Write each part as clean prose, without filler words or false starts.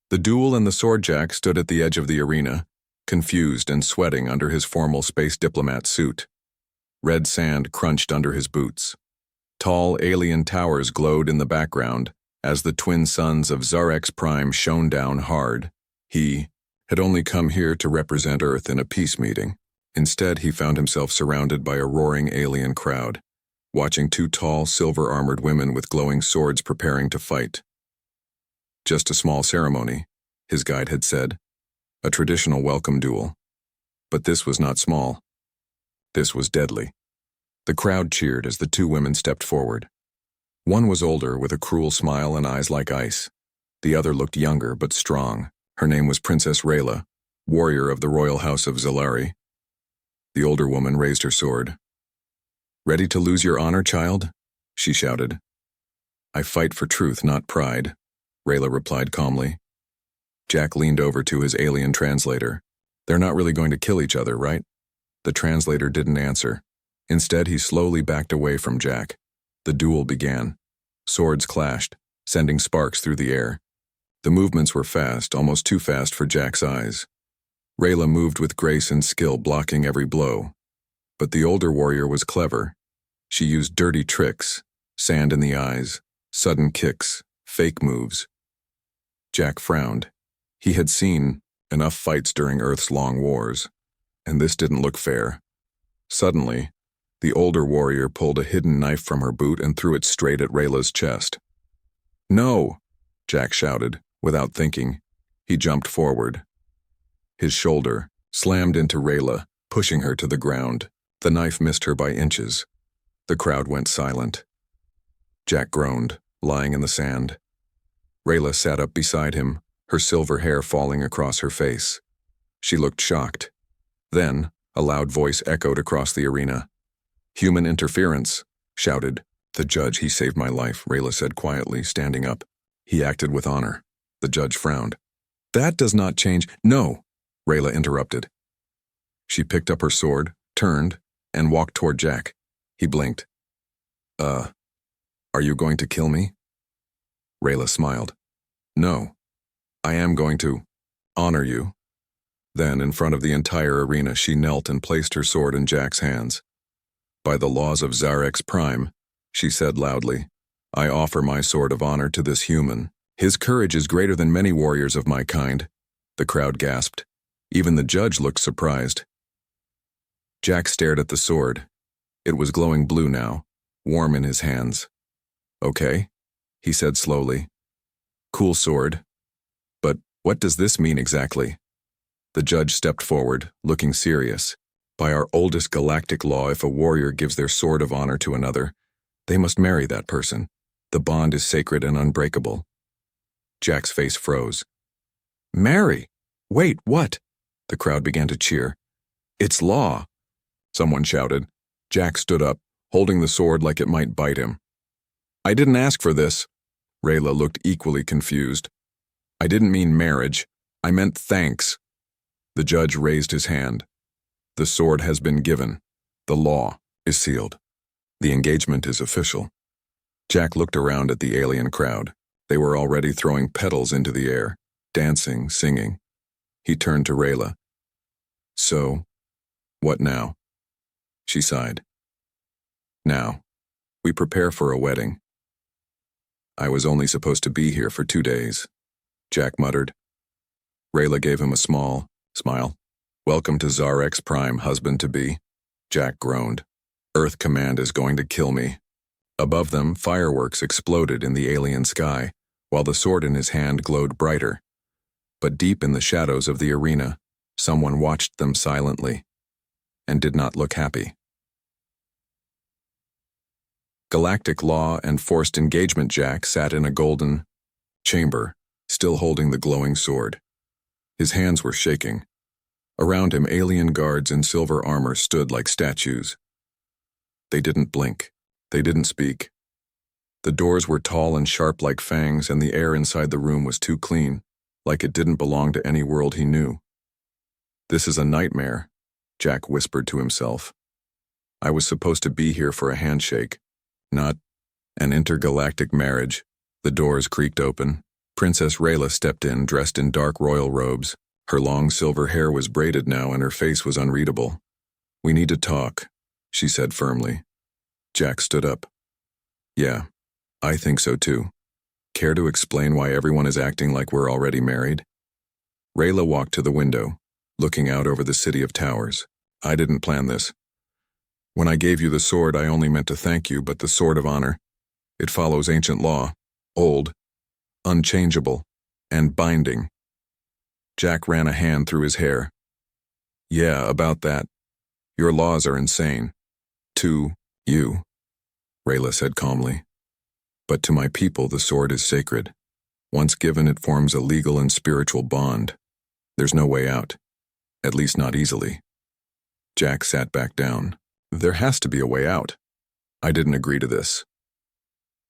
The duel and the sword Jack stood at the edge of the arena, confused and sweating under his formal space diplomat suit. Red sand crunched under his boots. Tall alien towers glowed in the background as the twin suns of Zarex Prime shone down hard. He had only come here to represent Earth in a peace meeting. Instead, he found himself surrounded by a roaring alien crowd, watching two tall, silver-armored women with glowing swords preparing to fight. Just a small ceremony, his guide had said. A traditional welcome duel. But this was not small. This was deadly. The crowd cheered as the two women stepped forward. One was older, with a cruel smile and eyes like ice. The other looked younger but strong. Her name was Princess Rayla, warrior of the royal house of Zalari. The older woman raised her sword. "Ready to lose your honor, child?" she shouted. "I fight for truth, not pride," Rayla replied calmly. Jack leaned over to his alien translator. "They're not really going to kill each other, right?" The translator didn't answer. Instead, he slowly backed away from Jack. The duel began. Swords clashed, sending sparks through the air. The movements were fast, almost too fast for Jack's eyes. Rayla moved with grace and skill, blocking every blow. But the older warrior was clever. She used dirty tricks, sand in the eyes, sudden kicks, fake moves. Jack frowned. He had seen enough fights during Earth's long wars, and this didn't look fair. Suddenly, the older warrior pulled a hidden knife from her boot and threw it straight at Rayla's chest. "No!" Jack shouted, without thinking. He jumped forward. His shoulder slammed into Rayla, pushing her to the ground. The knife missed her by inches. The crowd went silent. Jack groaned, lying in the sand. Rayla sat up beside him, her silver hair falling across her face. She looked shocked. Then, a loud voice echoed across the arena. "Human interference," shouted. "The judge, he saved my life," Rayla said quietly, standing up. "He acted with honor." The judge frowned. "That does not change—" "No," Rayla interrupted. She picked up her sword, turned, and walked toward Jack. He blinked. Are you going to kill me?" Rayla smiled. "No. I am going to honor you." Then, in front of the entire arena, she knelt and placed her sword in Jack's hands. "By the laws of Zarex Prime," she said loudly, "I offer my sword of honor to this human. His courage is greater than many warriors of my kind." The crowd gasped. Even the judge looked surprised. Jack stared at the sword. It was glowing blue now, warm in his hands. "Okay," he said slowly. "Cool sword. But what does this mean exactly?" The judge stepped forward, looking serious. "By our oldest galactic law, if a warrior gives their sword of honor to another, they must marry that person. The bond is sacred and unbreakable." Jack's face froze. "Marry? Wait, what?" The crowd began to cheer. "It's law," someone shouted. Jack stood up, holding the sword like it might bite him. "I didn't ask for this." Rayla looked equally confused. "I didn't mean marriage. I meant thanks." The judge raised his hand. "The sword has been given. The law is sealed. The engagement is official." Jack looked around at the alien crowd. They were already throwing petals into the air, dancing, singing. He turned to Rayla. "So, what now?" She sighed. "Now, we prepare for a wedding." "I was only supposed to be here for 2 days," Jack muttered. Rayla gave him a small smile. "Welcome to Zarex Prime, husband-to-be." Jack groaned. "Earth Command is going to kill me." Above them, fireworks exploded in the alien sky, while the sword in his hand glowed brighter. But deep in the shadows of the arena, someone watched them silently, and did not look happy. Galactic law and forced engagement Jack sat in a golden chamber, still holding the glowing sword. His hands were shaking. Around him, alien guards in silver armor stood like statues. They didn't blink. They didn't speak. The doors were tall and sharp like fangs, and the air inside the room was too clean, like it didn't belong to any world he knew. "This is a nightmare," Jack whispered to himself. "I was supposed to be here for a handshake, not an intergalactic marriage." The doors creaked open, Princess Rayla stepped in, dressed in dark royal robes. Her long silver hair was braided now and her face was unreadable. "We need to talk," she said firmly. Jack stood up. "Yeah, I think so too. Care to explain why everyone is acting like we're already married?" Rayla walked to the window, looking out over the city of towers. "I didn't plan this. When I gave you the sword, I only meant to thank you, but the sword of honor, it follows ancient law, old, unchangeable, and binding." Jack ran a hand through his hair. "Yeah, about that. Your laws are insane. To you," Rayla said calmly. "But to my people, the sword is sacred. Once given, it forms a legal and spiritual bond. There's no way out. At least not easily." Jack sat back down. "There has to be a way out. I didn't agree to this."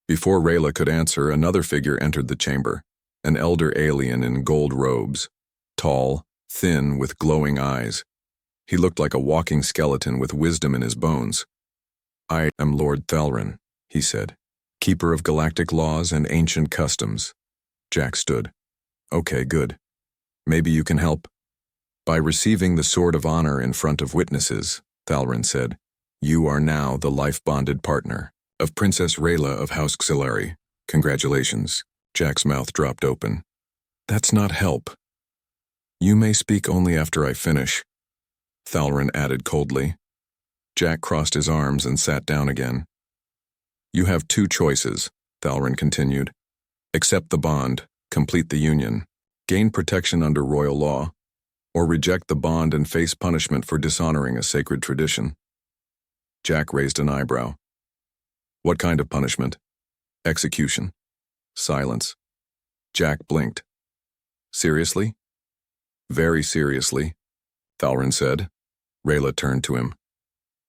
Before Rayla could answer, another figure entered the chamber, an elder alien in gold robes, tall, thin, with glowing eyes. He looked like a walking skeleton with wisdom in his bones. "I am Lord Thalrin," he said, "keeper of galactic laws and ancient customs." Jack stood. "Okay, good. Maybe you can help." "By receiving the Sword of Honor in front of witnesses," Thalrin said, "you are now the life-bonded partner of Princess Rayla of House Xilari. Congratulations." Jack's mouth dropped open. "That's not help." "You may speak only after I finish," Thalrin added coldly. Jack crossed his arms and sat down again. "You have two choices," Thalrin continued. "Accept the bond, complete the union, gain protection under royal law, or reject the bond and face punishment for dishonoring a sacred tradition." Jack raised an eyebrow. "What kind of punishment?" "Execution." Silence. Jack blinked. "Seriously?" "Very seriously," Thalrin said. Rayla turned to him.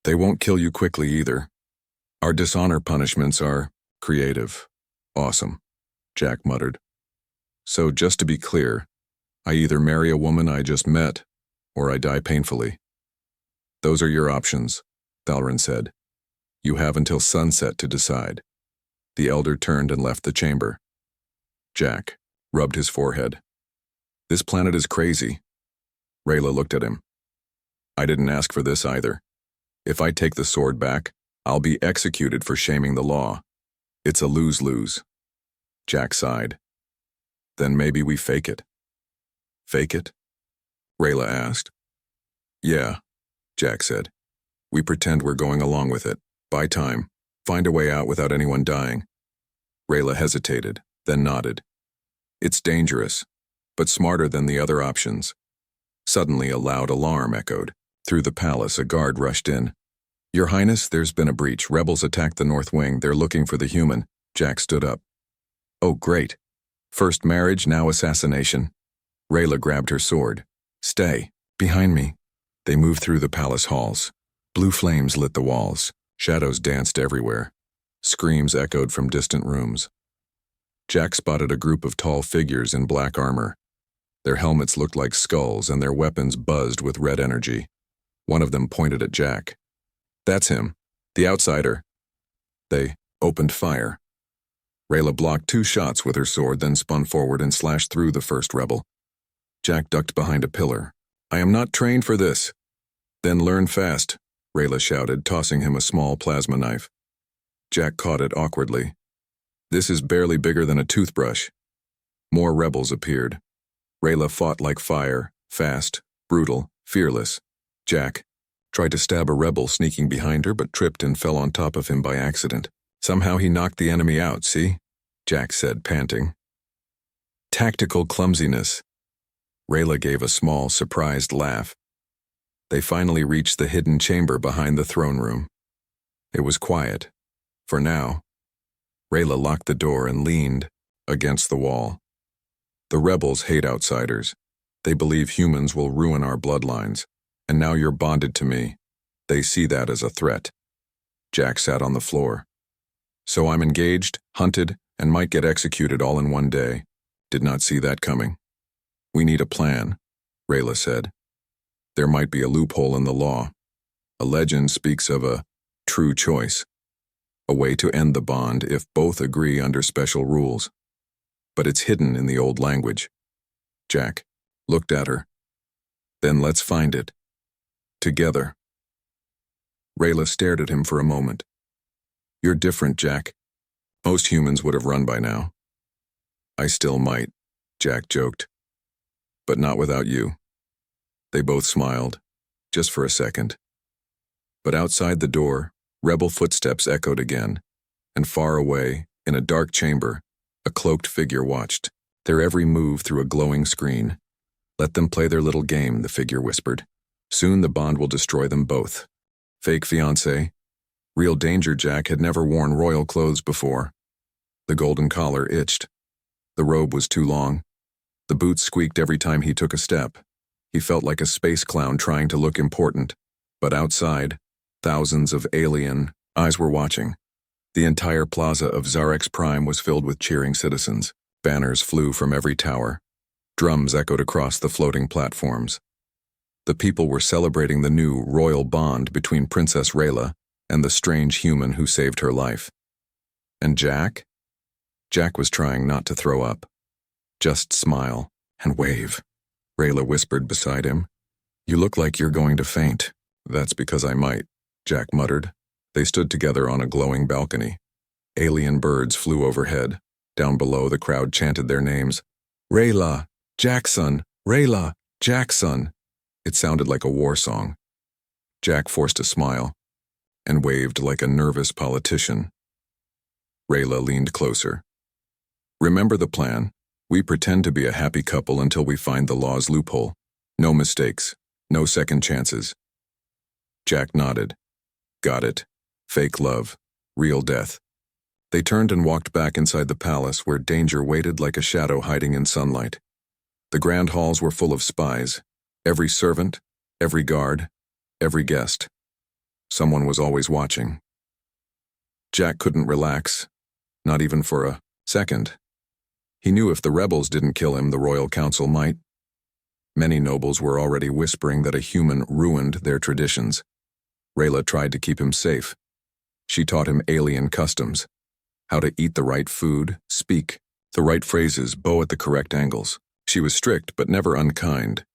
"They won't kill you quickly either. Our dishonor punishments are creative. Awesome," Jack muttered. "So just to be clear, I either marry a woman I just met, or I die painfully." "Those are your options," Thalrin said. "You have until sunset to decide." The elder turned and left the chamber. Jack rubbed his forehead. "This planet is crazy." Rayla looked at him. "I didn't ask for this either. If I take the sword back, I'll be executed for shaming the law. It's a lose-lose." Jack sighed. "Then maybe we fake it." "Fake it?" Rayla asked. "Yeah," Jack said. "We pretend we're going along with it. Buy time. Find a way out without anyone dying." Rayla hesitated, then nodded. "It's dangerous, but smarter than the other options." Suddenly, a loud alarm echoed. Through the palace, a guard rushed in. "Your Highness, there's been a breach. Rebels attacked the North Wing. They're looking for the human." Jack stood up. "Oh, great. First marriage, now assassination." Rayla grabbed her sword. "Stay. Behind me." They moved through the palace halls. Blue flames lit the walls. Shadows danced everywhere. Screams echoed from distant rooms. Jack spotted a group of tall figures in black armor. Their helmets looked like skulls and their weapons buzzed with red energy. One of them pointed at Jack. "That's him. The outsider." They opened fire. Rayla blocked 2 shots with her sword, then spun forward and slashed through the first rebel. Jack ducked behind a pillar. "I am not trained for this." "Then learn fast," Rayla shouted, tossing him a small plasma knife. Jack caught it awkwardly. "This is barely bigger than a toothbrush." More rebels appeared. Rayla fought like fire, fast, brutal, fearless. Jack tried to stab a rebel sneaking behind her but tripped and fell on top of him by accident. "Somehow he knocked the enemy out, see?" Jack said, panting. "Tactical clumsiness." Rayla gave a small, surprised laugh. They finally reached the hidden chamber behind the throne room. It was quiet. For now. Rayla locked the door and leaned against the wall. "The rebels hate outsiders. They believe humans will ruin our bloodlines, and now you're bonded to me. They see that as a threat." Jack sat on the floor. "So I'm engaged, hunted, and might get executed all in one day. Did not see that coming." "We need a plan," Rayla said. "There might be a loophole in the law. A legend speaks of a true choice, a way to end the bond if both agree under special rules. but it's hidden in the old language. Jack looked at her. Then let's find it. Together. Rayla stared at him for a moment. You're different, Jack. Most humans would have run by now. I still might, Jack joked. But not without you. They both smiled, just for a second. But outside the door, rebel footsteps echoed again, and far away, in a dark chamber, a cloaked figure watched, their every move through a glowing screen. Let them play their little game, the figure whispered. Soon the bond will destroy them both. Fake fiancé. Real danger. Jack had never worn royal clothes before. The golden collar itched. The robe was too long. The boots squeaked every time he took a step. He felt like a space clown trying to look important. But outside, thousands of alien eyes were watching. The entire plaza of Zarex Prime was filled with cheering citizens. Banners flew from every tower. Drums echoed across the floating platforms. The people were celebrating the new royal bond between Princess Rayla and the strange human who saved her life. And Jack? Jack was trying not to throw up. Just smile and wave. Rayla whispered beside him. You look like you're going to faint. That's because I might, Jack muttered. They stood together on a glowing balcony. Alien birds flew overhead. Down below, the crowd chanted their names. Rayla, Jackson, Rayla, Jackson. It sounded like a war song. Jack forced a smile and waved like a nervous politician. Rayla leaned closer. Remember the plan. We pretend to be a happy couple until we find the law's loophole. No mistakes, no second chances. Jack nodded. Got it. Fake love. Real death. They turned and walked back inside the palace where danger waited like a shadow hiding in sunlight. The grand halls were full of spies. Every servant, every guard, every guest. Someone was always watching. Jack couldn't relax, not even for a second. He knew if the rebels didn't kill him, the royal council might. Many nobles were already whispering that a human ruined their traditions. Rayla tried to keep him safe. She taught him alien customs, how to eat the right food, speak the right phrases, bow at the correct angles. She was strict but never unkind.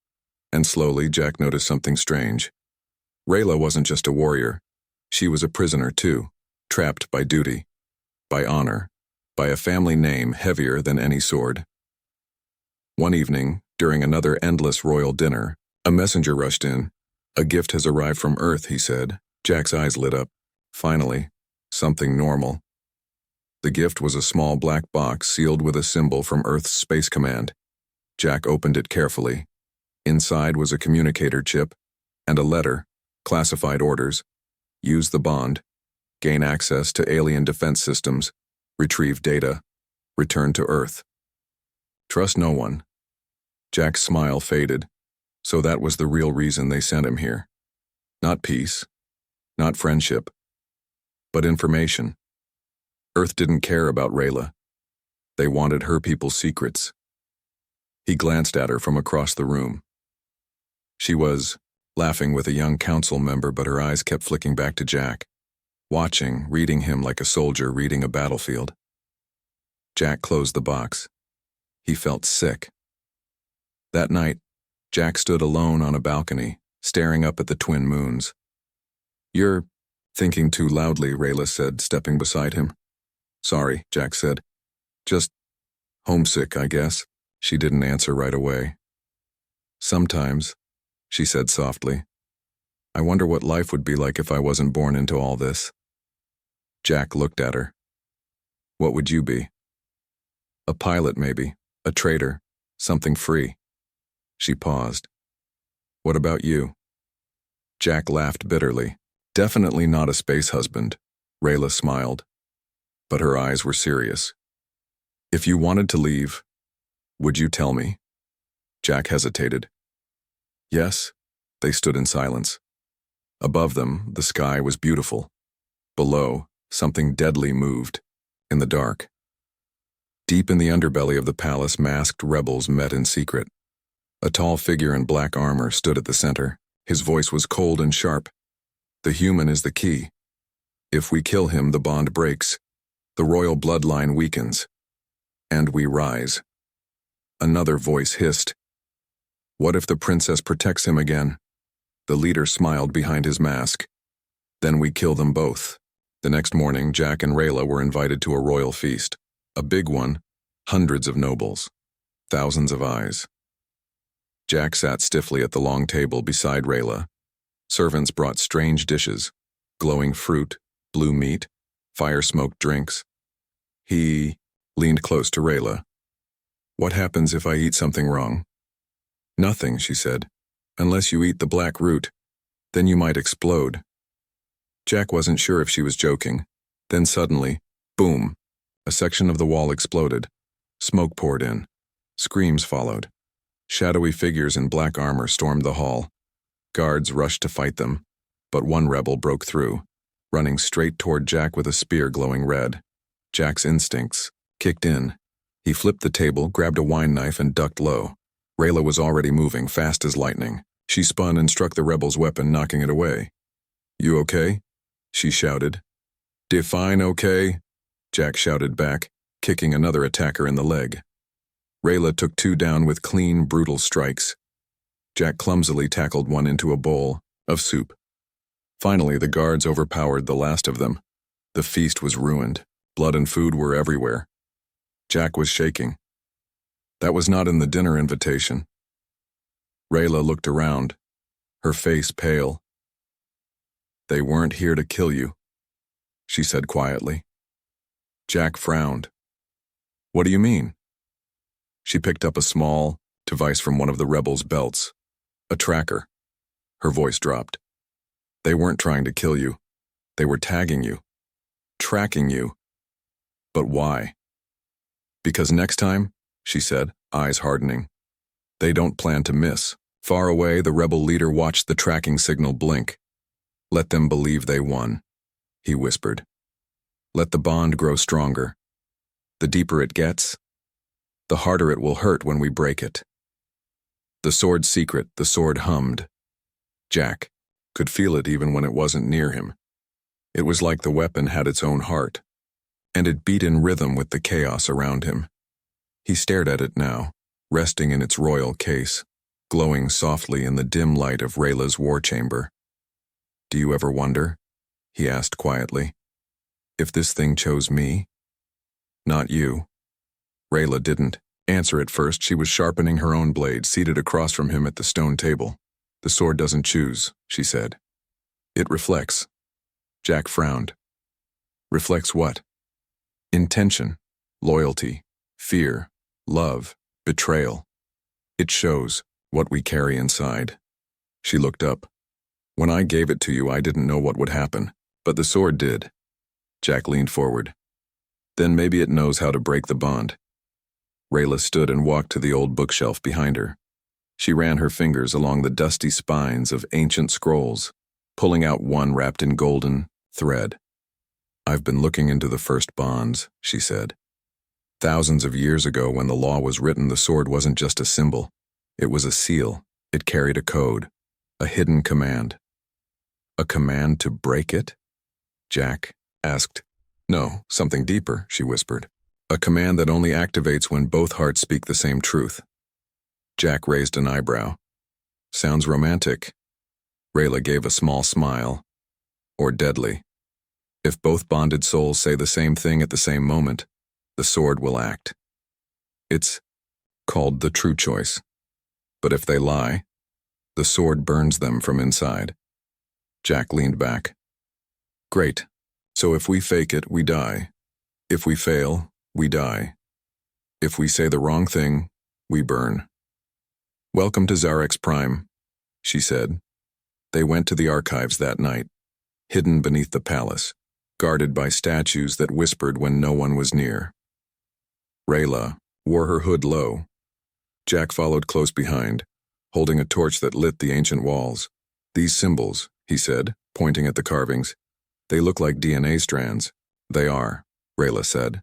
And slowly, Jack noticed something strange. Rayla wasn't just a warrior. She was a prisoner too, trapped by duty, by honor, by a family name heavier than any sword. One evening, during another endless royal dinner, a messenger rushed in. A gift has arrived from Earth, he said. Jack's eyes lit up. Finally, something normal. The gift was a small black box sealed with a symbol from Earth's Space Command. Jack opened it carefully. Inside was a communicator chip and a letter, classified orders. Use the bond, gain access to alien defense systems, retrieve data, return to Earth. Trust no one. Jack's smile faded. So that was the real reason they sent him here. Not peace, not friendship, but information. Earth didn't care about Rayla. They wanted her people's secrets. He glanced at her from across the room. She was laughing with a young council member, but her eyes kept flicking back to Jack, watching, reading him like a soldier reading a battlefield. Jack closed the box. He felt sick. That night, Jack stood alone on a balcony, staring up at the twin moons. You're thinking too loudly, Rayla said, stepping beside him. Sorry, Jack said. Just homesick, I guess. She didn't answer right away. Sometimes, she said softly. I wonder what life would be like if I wasn't born into all this. Jack looked at her. What would you be? A pilot, maybe. A trader. Something free. She paused. What about you? Jack laughed bitterly. Definitely not a space husband. Rayla smiled. But her eyes were serious. If you wanted to leave, would you tell me? Jack hesitated. Yes. They stood in silence. Above them, the sky was beautiful. Below, something deadly moved, in the dark. Deep in the underbelly of the palace, masked rebels met in secret. A tall figure in black armor stood at the center. His voice was cold and sharp. The human is the key. If we kill him, the bond breaks. The royal bloodline weakens. And we rise. Another voice hissed. What if the princess protects him again? The leader smiled behind his mask. Then we kill them both. The next morning, Jack and Rayla were invited to a royal feast. A big one, hundreds of nobles, thousands of eyes. Jack sat stiffly at the long table beside Rayla. Servants brought strange dishes, glowing fruit, blue meat, fire-smoked drinks. He leaned close to Rayla. What happens if I eat something wrong? Nothing, she said, unless you eat the black root. Then you might explode. Jack wasn't sure if she was joking. Then suddenly, boom, a section of the wall exploded. Smoke poured in. Screams followed. Shadowy figures in black armor stormed the hall. Guards rushed to fight them, but one rebel broke through, running straight toward Jack with a spear glowing red. Jack's instincts kicked in. He flipped the table, grabbed a wine knife, and ducked low. Rayla was already moving, fast as lightning. She spun and struck the rebel's weapon, knocking it away. You okay? She shouted. Define okay? Jack shouted back, kicking another attacker in the leg. Rayla took two down with clean, brutal strikes. Jack clumsily tackled one into a bowl of soup. Finally, the guards overpowered the last of them. The feast was ruined. Blood and food were everywhere. Jack was shaking. That was not in the dinner invitation. Rayla looked around, her face pale. They weren't here to kill you, she said quietly. Jack frowned. What do you mean? She picked up a small device from one of the rebels' belts. A tracker. Her voice dropped. They weren't trying to kill you. They were tagging you. Tracking you. But why? Because next time, she said, eyes hardening. They don't plan to miss. Far away, the rebel leader watched the tracking signal blink. Let them believe they won, he whispered. Let the bond grow stronger. The deeper it gets, the harder it will hurt when we break it. The sword's secret, the sword hummed. Jack could feel it even when it wasn't near him. It was like the weapon had its own heart, and it beat in rhythm with the chaos around him. He stared at it now, resting in its royal case, glowing softly in the dim light of Rayla's war chamber. Do you ever wonder, he asked quietly, if this thing chose me? Not you. Rayla didn't answer at first. She was sharpening her own blade, seated across from him at the stone table. The sword doesn't choose, she said. It reflects. Jack frowned. Reflects what? Intention, loyalty, fear, love, betrayal. It shows what we carry inside. She looked up. When I gave it to you, I didn't know what would happen, but the sword did. Jack leaned forward. Then maybe it knows how to break the bond. Rayla stood and walked to the old bookshelf behind her. She ran her fingers along the dusty spines of ancient scrolls, pulling out one wrapped in golden thread. I've been looking into the first bonds, she said. Thousands of years ago, when the law was written, the sword wasn't just a symbol. It was a seal. It carried a code, a hidden command. A command to break it? Jack asked. No, something deeper, she whispered. A command that only activates when both hearts speak the same truth. Jack raised an eyebrow. Sounds romantic. Rayla gave a small smile. Or deadly. If both bonded souls say the same thing at the same moment, the sword will act. It's called the true choice. But if they lie, the sword burns them from inside. Jack leaned back. Great. So if we fake it, we die. If we fail, we die. If we say the wrong thing, we burn. Welcome to Zarex Prime, she said. They went to the archives that night, hidden beneath the palace, guarded by statues that whispered when no one was near. Rayla wore her hood low. Jack followed close behind, holding a torch that lit the ancient walls. These symbols, he said, pointing at the carvings, they look like DNA strands. They are, Rayla said.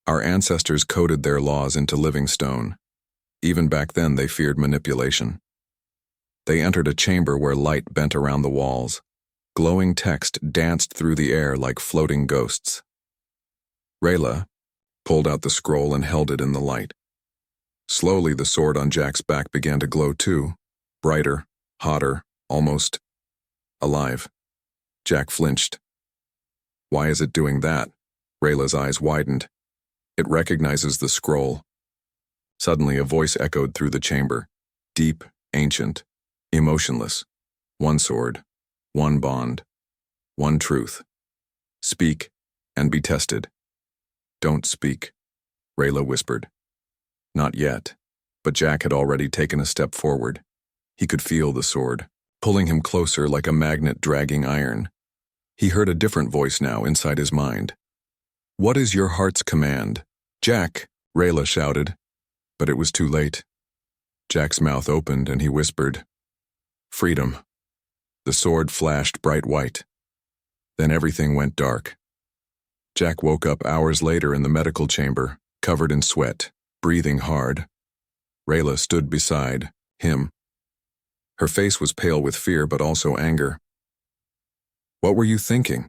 Our ancestors coded their laws into living stone. Even back then, they feared manipulation. They entered a chamber where light bent around the walls. Glowing text danced through the air like floating ghosts. Rayla, pulled out the scroll and held it in the light. Slowly, the sword on Jack's back began to glow too, brighter, hotter, almost alive. Jack flinched. Why is it doing that? Rayla's eyes widened. It recognizes the scroll. Suddenly, a voice echoed through the chamber. Deep, ancient, emotionless. One sword, one bond, one truth. Speak and be tested. Don't speak, Rayla whispered. Not yet, but Jack had already taken a step forward. He could feel the sword, pulling him closer like a magnet dragging iron. He heard a different voice now inside his mind. What is your heart's command? Jack, Rayla shouted, but it was too late. Jack's mouth opened and he whispered, Freedom. The sword flashed bright white. Then everything went dark. Jack woke up hours later in the medical chamber, covered in sweat, breathing hard. Rayla stood beside him. Her face was pale with fear but also anger. What were you thinking?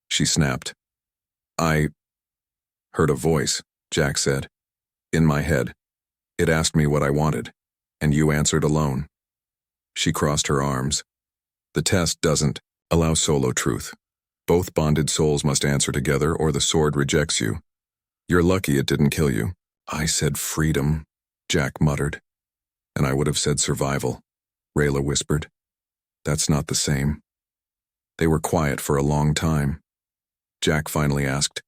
She snapped. I heard a voice, Jack said. In my head. It asked me what I wanted, and you answered alone. She crossed her arms. The test doesn't allow solo truth. Both bonded souls must answer together or the sword rejects you. You're lucky it didn't kill you. I said freedom, Jack muttered. And I would have said survival, Rayla whispered. That's not the same. They were quiet for a long time. Jack finally asked,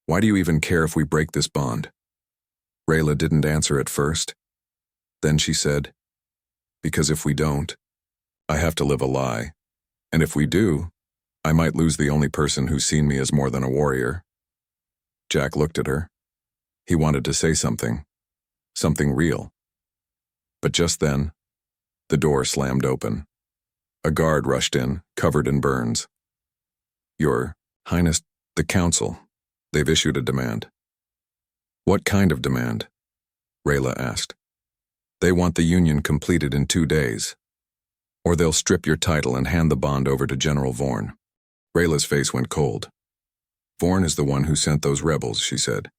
Why do you even care if we break this bond? Rayla didn't answer at first. Then she said, Because if we don't, I have to live a lie. And if we do, I might lose the only person who's seen me as more than a warrior. Jack looked at her. He wanted to say something real. But just then, the door slammed open. A guard rushed in, covered in burns. Your Highness, the Council. They've issued a demand. What kind of demand? Rayla asked. They want the union completed in 2 days. Or they'll strip your title and hand the bond over to General Vorn. Rayla's face went cold. Vorn is the one who sent those rebels, she said.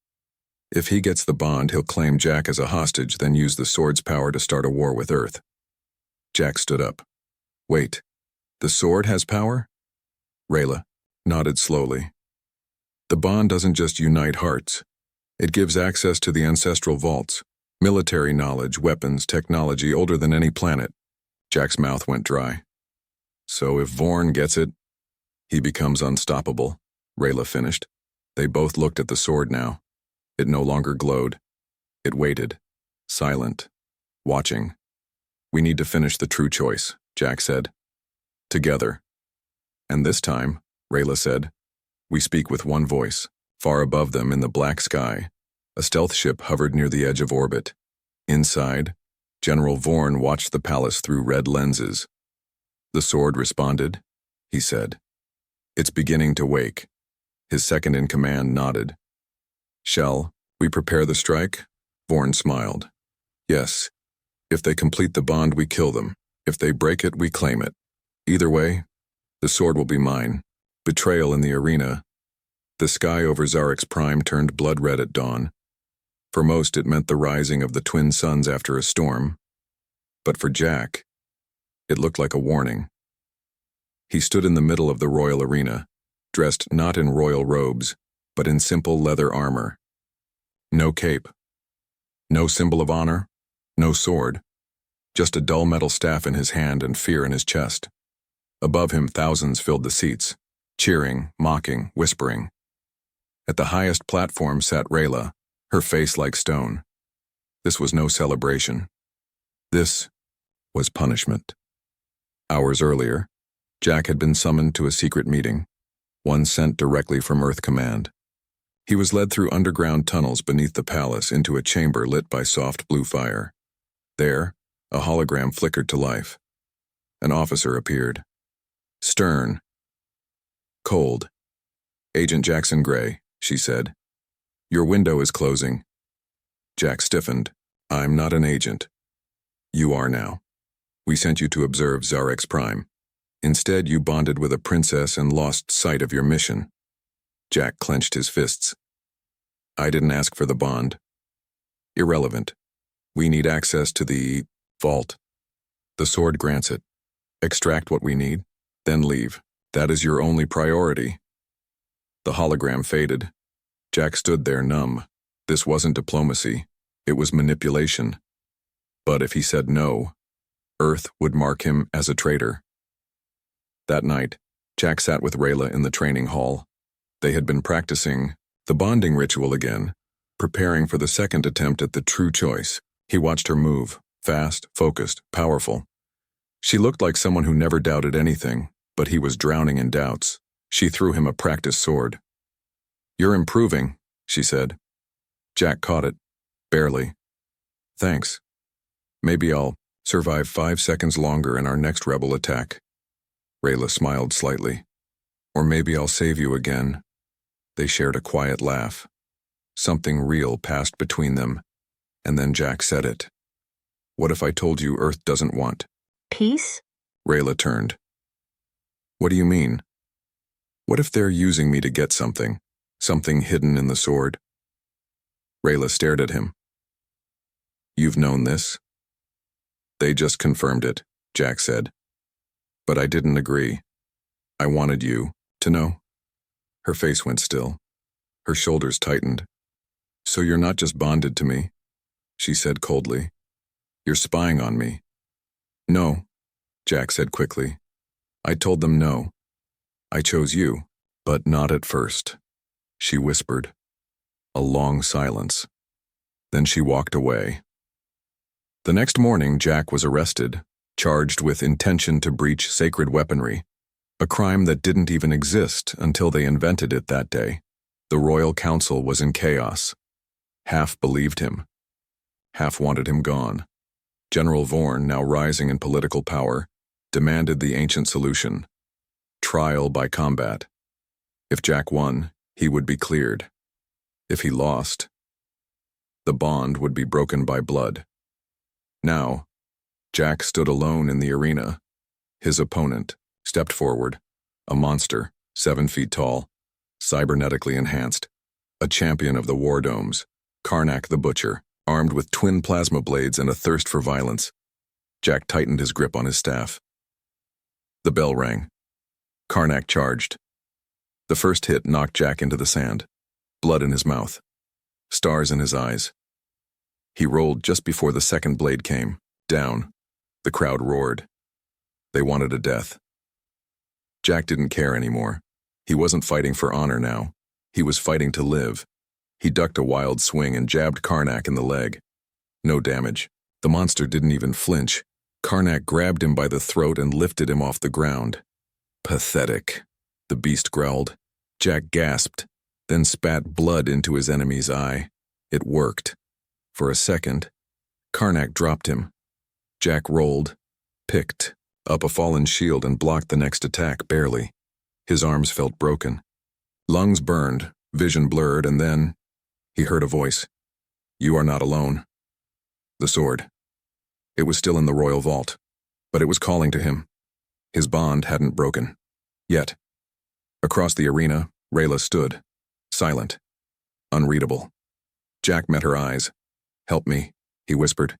If he gets the bond, he'll claim Jack as a hostage, then use the sword's power to start a war with Earth. Jack stood up. Wait, the sword has power? Rayla nodded slowly. The bond doesn't just unite hearts. It gives access to the ancestral vaults, military knowledge, weapons, technology older than any planet. Jack's mouth went dry. So if Vorn gets it, he becomes unstoppable, Rayla finished. They both looked at the sword now. It no longer glowed. It waited, silent, watching. We need to finish the true choice, Jack said. Together. And this time, Rayla said, we speak with one voice. Far above them in the black sky, a stealth ship hovered near the edge of orbit. Inside, General Vorn watched the palace through red lenses. The sword responded, he said. It's beginning to wake. His second-in-command nodded. Shall we prepare the strike? Vorn smiled. Yes. If they complete the bond, we kill them. If they break it, we claim it. Either way, the sword will be mine. Betrayal in the arena. The sky over Zarek's prime turned blood red at dawn. For most, it meant the rising of the twin suns after a storm. But for Jack, it looked like a warning. He stood in the middle of the royal arena, dressed not in royal robes, but in simple leather armor. No cape. No symbol of honor. No sword. Just a dull metal staff in his hand and fear in his chest. Above him, thousands filled the seats, cheering, mocking, whispering. At the highest platform sat Rayla, her face like stone. This was no celebration. This was punishment. Hours earlier, Jack had been summoned to a secret meeting, one sent directly from Earth Command. He was led through underground tunnels beneath the palace into a chamber lit by soft blue fire. There, a hologram flickered to life. An officer appeared. Stern. Cold. Agent Jackson Gray, she said. Your window is closing. Jack stiffened. I'm not an agent. You are now. We sent you to observe Zarek's prime. Instead, you bonded with a princess and lost sight of your mission. Jack clenched his fists. I didn't ask for the bond. Irrelevant. We need access to the vault. The sword grants it. Extract what we need, then leave. That is your only priority. The hologram faded. Jack stood there numb. This wasn't diplomacy. It was manipulation. But if he said no, Earth would mark him as a traitor. That night, Jack sat with Rayla in the training hall. They had been practicing the bonding ritual again, preparing for the second attempt at the true choice. He watched her move, fast, focused, powerful. She looked like someone who never doubted anything, but he was drowning in doubts. She threw him a practice sword. "You're improving," she said. Jack caught it. Barely. "Thanks. Maybe I'll survive 5 seconds longer in our next rebel attack." Rayla smiled slightly. "Or maybe I'll save you again." They shared a quiet laugh. Something real passed between them, and then Jack said it. "What if I told you Earth doesn't want peace?" Rayla turned. "What do you mean? What if they're using me to get something hidden in the sword?" Rayla stared at him. "You've known this?" "They just confirmed it," Jack said. "But I didn't agree. I wanted you to know." Her face went still. Her shoulders tightened. "So you're not just bonded to me," she said coldly. "You're spying on me." "No," Jack said quickly. "I told them no. I chose you, but not at first," she whispered. A long silence. Then she walked away. The next morning, Jack was arrested, charged with intention to breach sacred weaponry, a crime that didn't even exist until they invented it that day. The Royal Council was in chaos. Half believed him. Half wanted him gone. General Vorn, now rising in political power, demanded the ancient solution: trial by combat. If Jack won, he would be cleared. If he lost, the bond would be broken by blood. Now, Jack stood alone in the arena. His opponent stepped forward, a monster, 7 feet tall, cybernetically enhanced, a champion of the war domes, Karnak the Butcher, armed with twin plasma blades and a thirst for violence. Jack tightened his grip on his staff. The bell rang. Karnak charged. The first hit knocked Jack into the sand, blood in his mouth, stars in his eyes. He rolled just before the second blade came, down. The crowd roared. They wanted a death. Jack didn't care anymore. He wasn't fighting for honor now. He was fighting to live. He ducked a wild swing and jabbed Karnak in the leg. No damage. The monster didn't even flinch. Karnak grabbed him by the throat and lifted him off the ground. "Pathetic," the beast growled. Jack gasped, then spat blood into his enemy's eye. It worked. For a second, Karnak dropped him. Jack rolled, picked up a fallen shield and blocked the next attack barely. His arms felt broken. Lungs burned, vision blurred, and then he heard a voice. "You are not alone." The sword. It was still in the royal vault, but it was calling to him. His bond hadn't broken. Yet. Across the arena, Rayla stood, silent, unreadable. Jack met her eyes. "Help me," he whispered.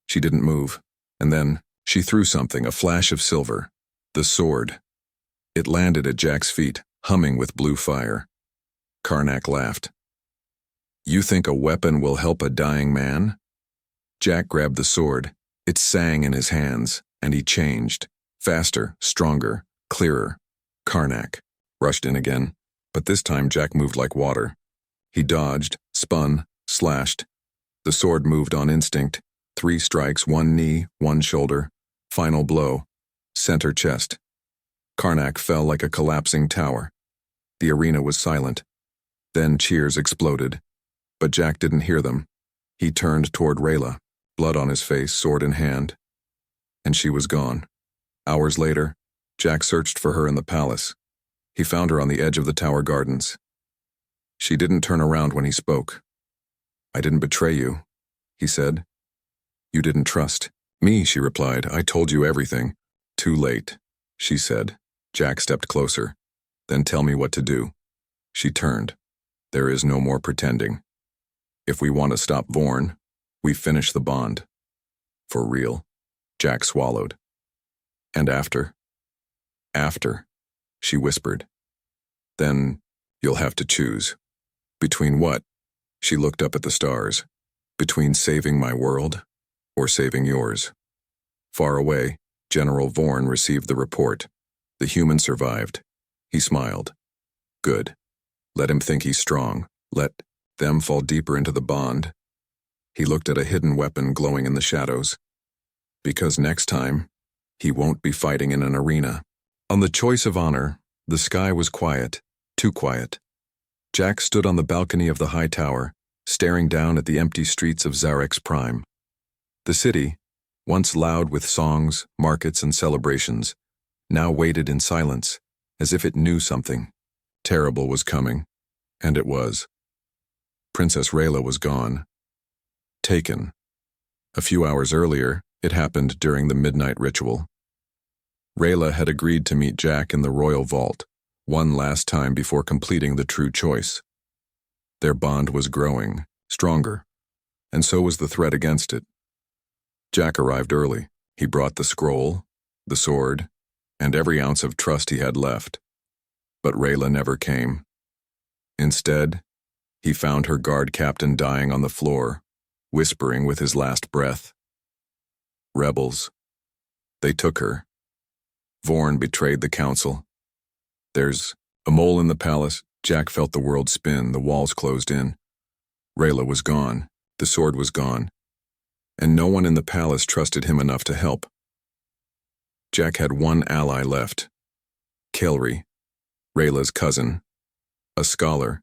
She didn't move, and then she threw something, a flash of silver. The sword. It landed at Jack's feet, humming with blue fire. Karnak laughed. "You think a weapon will help a dying man?" Jack grabbed the sword. It sang in his hands, and he changed. Faster, stronger, clearer. Karnak rushed in again, but this time Jack moved like water. He dodged, spun, slashed. The sword moved on instinct. 3 strikes, 1 knee, 1 shoulder. Final blow. Center chest. Karnak fell like a collapsing tower. The arena was silent. Then cheers exploded. But Jack didn't hear them. He turned toward Rayla, blood on his face, sword in hand. And she was gone. Hours later, Jack searched for her in the palace. He found her on the edge of the tower gardens. She didn't turn around when he spoke. "I didn't betray you," he said. "You didn't trust me," she replied. "I told you everything." "Too late," she said. Jack stepped closer. "Then tell me what to do." She turned. "There is no more pretending." If we want to stop Vorn, we finish the bond. For real. Jack swallowed. And after? After, she whispered. Then you'll have to choose. Between what? She looked up at the stars. Between saving my world or saving yours. Far away, General Vorn received the report. The human survived. He smiled. Good. Let him think he's strong. Let them fall deeper into the bond. He looked at a hidden weapon glowing in the shadows. Because next time, he won't be fighting in an arena. On the choice of honor, the sky was quiet, too quiet. Jack stood on the balcony of the high tower, staring down at the empty streets of Zarex Prime. The city, once loud with songs, markets, and celebrations, now waited in silence, as if it knew something. Terrible was coming, and it was. Princess Rayla was gone. Taken. A few hours earlier, it happened during the midnight ritual. Rayla had agreed to meet Jack in the royal vault, one last time before completing the true choice. Their bond was growing, stronger, and so was the threat against it. Jack arrived early. He brought the scroll, the sword, and every ounce of trust he had left. But Rayla never came. Instead, he found her guard captain dying on the floor, whispering with his last breath. Rebels. They took her. Vorn betrayed the council. There's a mole in the palace. Jack felt the world spin, the walls closed in. Rayla was gone. The sword was gone. And no one in the palace trusted him enough to help. Jack had one ally left. Kelry, Rayla's cousin. A scholar,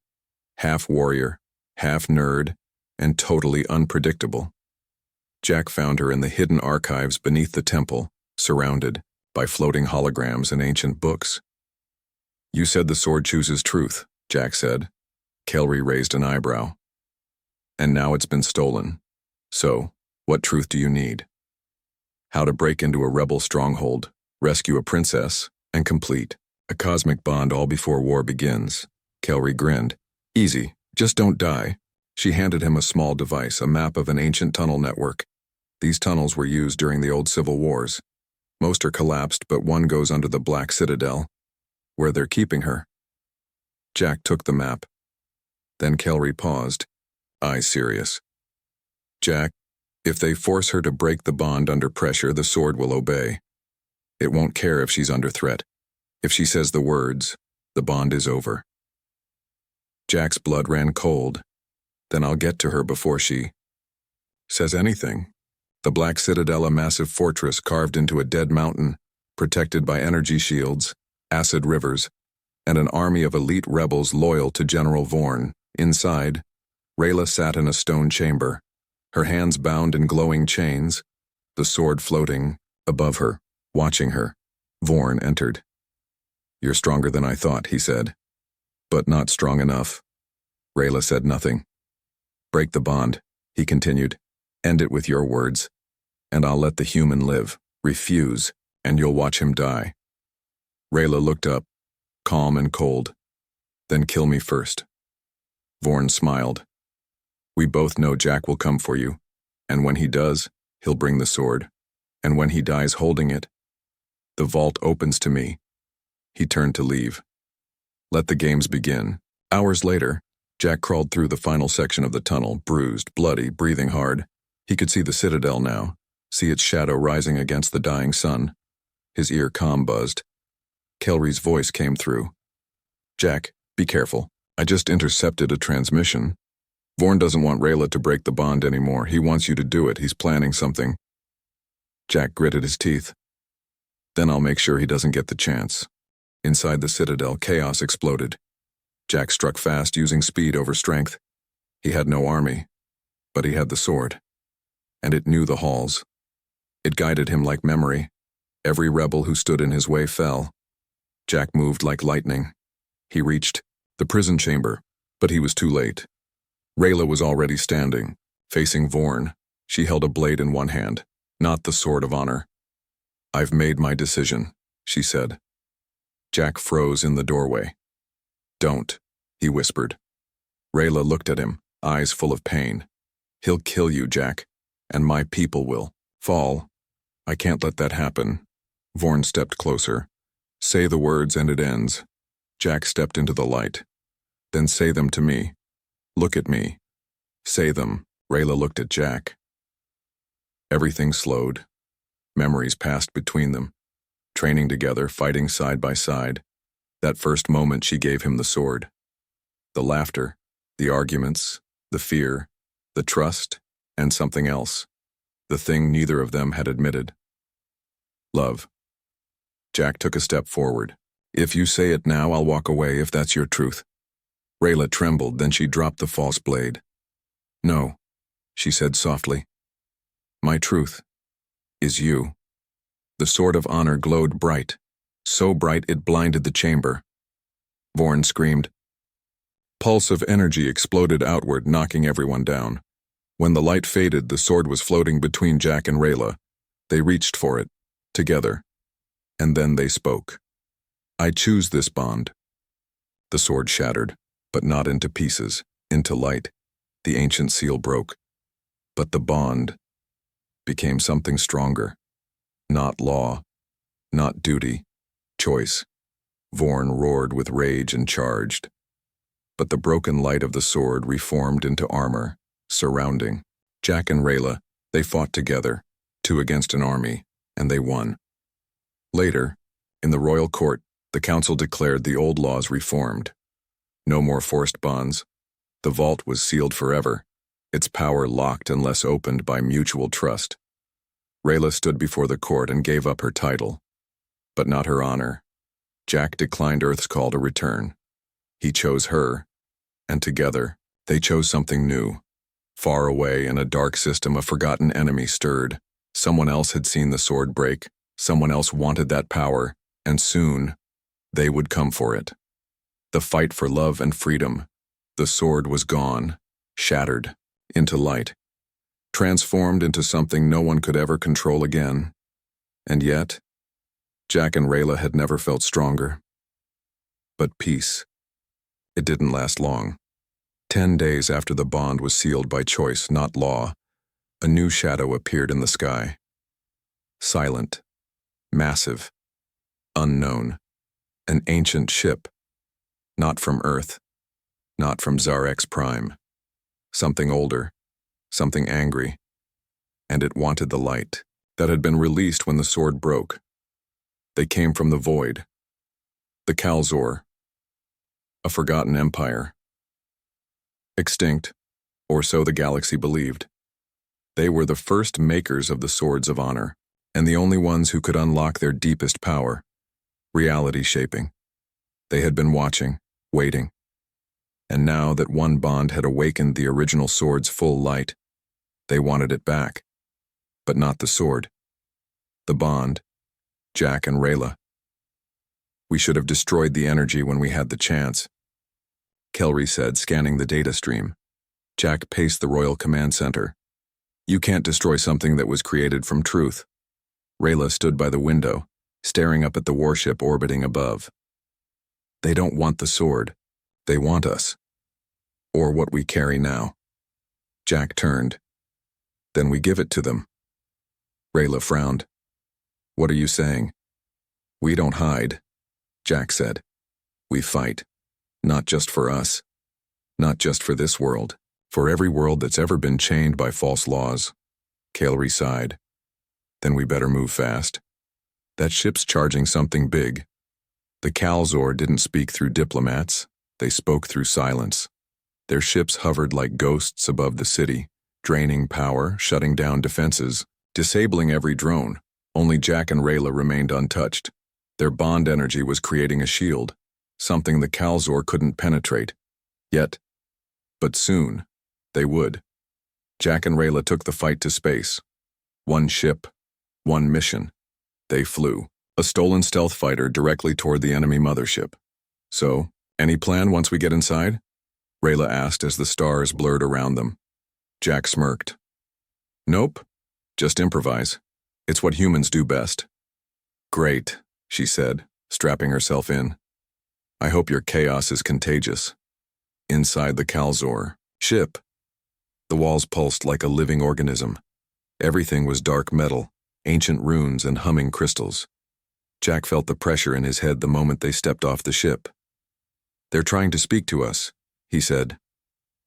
half warrior, half nerd, and totally unpredictable. Jack found her in the hidden archives beneath the temple, surrounded by floating holograms and ancient books. You said the sword chooses truth, Jack said. Kelry raised an eyebrow. And now it's been stolen. So, what truth do you need? How to break into a rebel stronghold, rescue a princess, and complete a cosmic bond all before war begins. Kelry grinned. Easy, just don't die. She handed him a small device, a map of an ancient tunnel network. These tunnels were used during the old civil wars. Most are collapsed, but one goes under the Black Citadel, where they're keeping her. Jack took the map. Then Kelry paused, eyes serious. Jack, if they force her to break the bond under pressure, the sword will obey. It won't care if she's under threat. If she says the words, the bond is over. Jack's blood ran cold. Then I'll get to her before she says anything. The Black Citadel, a massive fortress carved into a dead mountain, protected by energy shields, acid rivers, and an army of elite rebels loyal to General Vorn. Inside, Rayla sat in a stone chamber, her hands bound in glowing chains, the sword floating above her, watching her. Vorn entered. You're stronger than I thought, he said. But not strong enough. Rayla said nothing. Break the bond, he continued. End it with your words, and I'll let the human live. Refuse, and you'll watch him die. Rayla looked up, calm and cold. Then kill me first. Vorn smiled. We both know Jack will come for you, and when he does, he'll bring the sword. And when he dies holding it, the vault opens to me. He turned to leave. Let the games begin. Hours later, Jack crawled through the final section of the tunnel, bruised, bloody, breathing hard. He could see the citadel now, see its shadow rising against the dying sun. His ear buzzed. Kelry's voice came through. Jack, be careful. I just intercepted a transmission. Vorn doesn't want Rayla to break the bond anymore. He wants you to do it. He's planning something. Jack gritted his teeth. Then I'll make sure he doesn't get the chance. Inside the citadel, chaos exploded. Jack struck fast, using speed over strength. He had no army, but he had the sword. And it knew the halls. It guided him like memory. Every rebel who stood in his way fell. Jack moved like lightning. He reached the prison chamber, but he was too late. Rayla was already standing, facing Vorn. She held a blade in one hand, not the sword of honor. I've made my decision, she said. Jack froze in the doorway. Don't, he whispered. Rayla looked at him, eyes full of pain. "He'll kill you, Jack, and my people will fall. I can't let that happen." Vorn stepped closer. "Say the words and it ends." Jack stepped into the light. "Then say them to me. Look at me. Say them." Rayla looked at Jack. Everything slowed. Memories passed between them. Training together, fighting side by side. That first moment she gave him the sword. The laughter, the arguments, the fear, the trust, and something else. The thing neither of them had admitted. Love. Jack took a step forward. "If you say it now, I'll walk away if that's your truth." Rayla trembled, then she dropped the false blade. "No," she said softly. "My truth is you." The sword of honor glowed bright, so bright it blinded the chamber. Vorn screamed. Pulse of energy exploded outward, knocking everyone down. When the light faded, the sword was floating between Jack and Rayla. They reached for it, together. And then they spoke. "I choose this bond." The sword shattered, but not into pieces, into light. The ancient seal broke. But the bond became something stronger. Not law, not duty, choice. Vorn roared with rage and charged. But the broken light of the sword reformed into armor, surrounding. Jack and Rayla, they fought together, 2 against an army, and they won. Later, in the royal court, the council declared the old laws reformed. No more forced bonds. The vault was sealed forever, its power locked unless opened by mutual trust. Rayla stood before the court and gave up her title, but not her honor. Jack declined Earth's call to return. He chose her, and together, they chose something new. Far away in a dark system, a forgotten enemy stirred. Someone else had seen the sword break. Someone else wanted that power, and soon, they would come for it. The fight for love and freedom. The sword was gone, shattered, into light, transformed into something no one could ever control again. And yet, Jack and Rayla had never felt stronger. But peace. It didn't last long. 10 days after the bond was sealed by choice, not law, a new shadow appeared in the sky. Silent, massive, unknown, an ancient ship. Not from Earth, not from Zarex Prime. Something older, something angry, and it wanted the light that had been released when the sword broke. They came from the void. The Kalzor, a forgotten empire. Extinct, or so the galaxy believed. They were the first makers of the swords of honor, and the only ones who could unlock their deepest power, reality shaping. They had been watching, waiting. And now that one bond had awakened the original sword's full light, they wanted it back. But not the sword. The bond. Jack and Rayla. "We should have destroyed the energy when we had the chance," Kelry said, scanning the data stream. Jack paced the Royal Command Center. "You can't destroy something that was created from truth." Rayla stood by the window, staring up at the warship orbiting above. "They don't want the sword. They want us. Or what we carry now." Jack turned. "Then we give it to them." Rayla frowned. "What are you saying?" "We don't hide," Jack said. "We fight. Not just for us. Not just for this world. For every world that's ever been chained by false laws." Kelry sighed. "Then we better move fast. That ship's charging something big." The Kalzor didn't speak through diplomats. They spoke through silence. Their ships hovered like ghosts above the city, draining power, shutting down defenses, disabling every drone. Only Jack and Rayla remained untouched. Their bond energy was creating a shield, something the Kalzor couldn't penetrate. Yet, but soon, they would. Jack and Rayla took the fight to space. One ship, one mission. They flew, a stolen stealth fighter directly toward the enemy mothership. "So, any plan once we get inside?" Rayla asked as the stars blurred around them. Jack smirked. "Nope, just improvise. It's what humans do best." "Great," she said, strapping herself in. "I hope your chaos is contagious." Inside the Kalzor ship, The walls pulsed like a living organism. Everything was dark metal, ancient runes and humming crystals. Jack felt the pressure in his head the moment they stepped off the ship. "They're trying to speak to us," he said.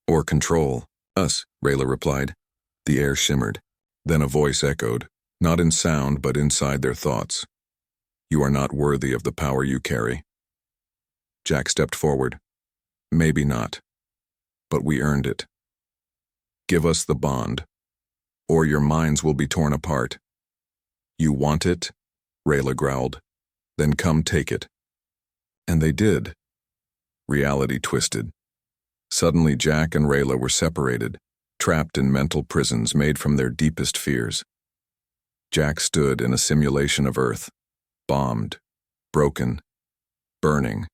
"Or control us," Rayla replied. The air shimmered. Then a voice echoed, not in sound but inside their thoughts. "You are not worthy of the power you carry." Jack stepped forward. "Maybe not. But we earned it. Give us the bond, or your minds will be torn apart." "You want it?" Rayla growled. "Then come take it." And they did. Reality twisted. Suddenly Jack and Rayla were separated, trapped in mental prisons made from their deepest fears. Jack stood in a simulation of Earth, bombed, broken, burning.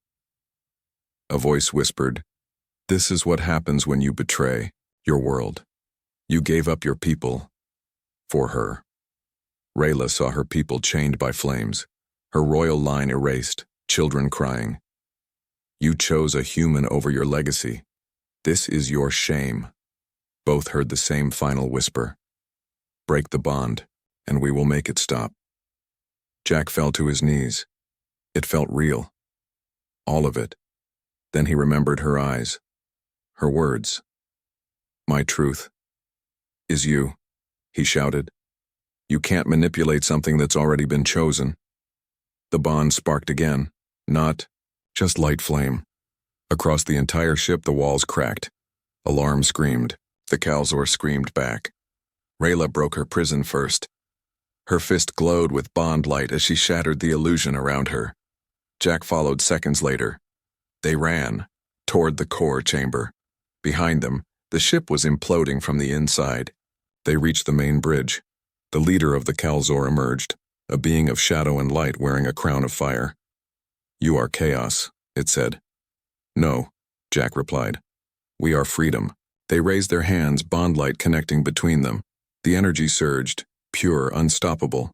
A voice whispered, "This is what happens when you betray your world. You gave up your people for her." Rayla saw her people chained by flames, her royal line erased, children crying. "You chose a human over your legacy. This is your shame." Both heard the same final whisper. "Break the bond, and we will make it stop." Jack fell to his knees. It felt real. All of it. Then he remembered her eyes, her words. "My truth is you," he shouted. "You can't manipulate something that's already been chosen." The bond sparked again, not just light flame. Across the entire ship the walls cracked. Alarm screamed. The Calzor screamed back. Rayla broke her prison first. Her fist glowed with bond light as she shattered the illusion around her. Jack followed seconds later. They ran toward the core chamber. Behind them, the ship was imploding from the inside. They reached the main bridge. The leader of the Calzor emerged, a being of shadow and light wearing a crown of fire. "You are chaos," it said. "No," Jack replied. "We are freedom." They raised their hands, bond light connecting between them. The energy surged, pure, unstoppable.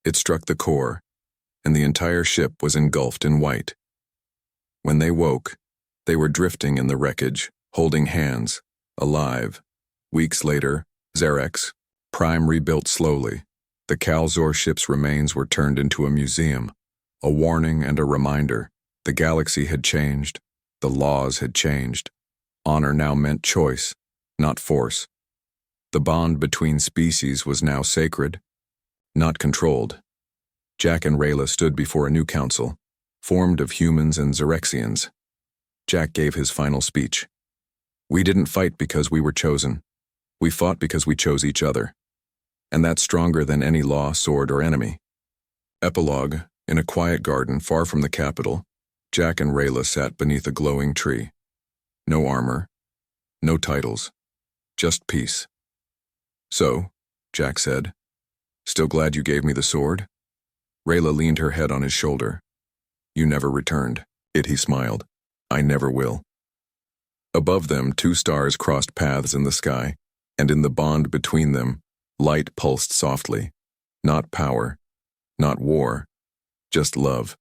It struck the core, and the entire ship was engulfed in white. When they woke, they were drifting in the wreckage, holding hands, alive. Weeks later, Xerex, Prime rebuilt slowly. The Calzor ship's remains were turned into a museum, a warning and a reminder. The galaxy had changed. The laws had changed. Honor now meant choice, not force. The bond between species was now sacred, not controlled. Jack and Rayla stood before a new council, formed of humans and Xerexians. Jack gave his final speech. "We didn't fight because we were chosen. We fought because we chose each other. And that's stronger than any law, sword, or enemy." Epilogue. In a quiet garden far from the capital, Jack and Rayla sat beneath a glowing tree. No armor, no titles, just peace. "So," Jack said, "still glad you gave me the sword?" Rayla leaned her head on his shoulder. "You never returned it," he smiled. "I never will." Above them, two stars crossed paths in the sky, and in the bond between them, light pulsed softly. Not power, not war, just love.